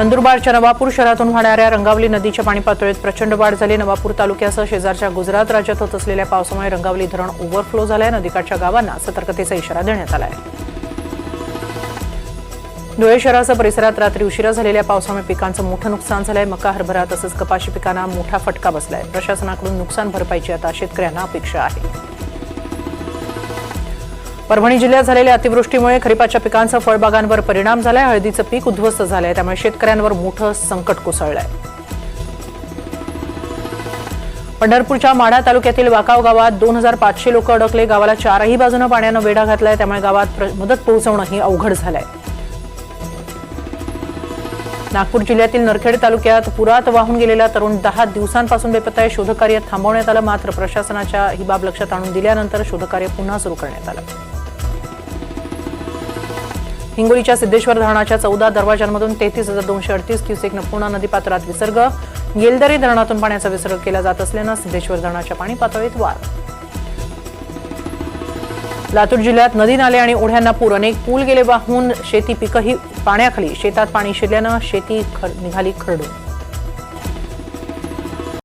नंदुरबारच्या नवापूर शहरातून वाहणाऱ्या रंगावली नदीच्या पाणी पातळीत प्रचंड वाढ झाली। नवापूर तालुक्यासह शेजारच्या गुजरात राज्यात होत असलेल्या पावसामुळे रंगावली धरण ओव्हरफ्लो झाले। नदीकाठच्या गावांना सतर्कतेचा इशारा देण्यात आला आहे। धुळे शहरासह परिसरात रात्री उशिरा झालेल्या पावसामुळे पिकांचं मोठं नुकसान झालंय। मका, हरभरा तसंच कपाशी पिकांना मोठा फटका बसलाय। प्रशासनाकडून नुकसान भरपाईची आता शेतकऱ्यांना अपेक्षा आहे। परभणी जिल्ह्यात झालेल्या अतिवृष्टीमुळे खरीपाच्या पिकांचा फळबागांवर परिणाम झालाय। हळदीचं पीक उद्ध्वस्त झालंय, त्यामुळे शेतकऱ्यांवर मोठं संकट कोसळलंय। पंढरपूरच्या माढा तालुक्यातील वाकाव गावात 2500 लोक अडकले। गावाला चारही बाजूने पाण्यानं वेढा घातलाय, त्यामुळे गावात मदत पोहोचवणंही अवघड झालंय। नागपूर जिल्ह्यातील नरखेड तालुक्यात पुरात वाहून गेलेला तरुण 10 दिवसांपासून बेपत्ता आहे। शोधकार्य थांबवण्यात आलं, मात्र प्रशासनाच्या ही बाब लक्षात आणून दिल्यानंतर शोधकार्य पुन्हा सुरू करण्यात आलं। हिंगोलीच्या सिद्धेश्वर धरणाच्या 14 दरवाजांमधून 33,238 क्युसेक पूर्णा नदीपात्रात विसर्ग। येलदरी धरणातून पाण्याचा विसर्ग केला जात असल्यानं सिद्धेश्वर धरणाच्या पाणी पातळीत वाढ। लातूर जिल्ह्यात नदी नाले आणि ओढ्यांना पूर, अनेक पूल गेले वाहून, शेती पिकंही पाण्याखाली। शेतात पाणी शिरल्यानं शेती निघाली खरडून।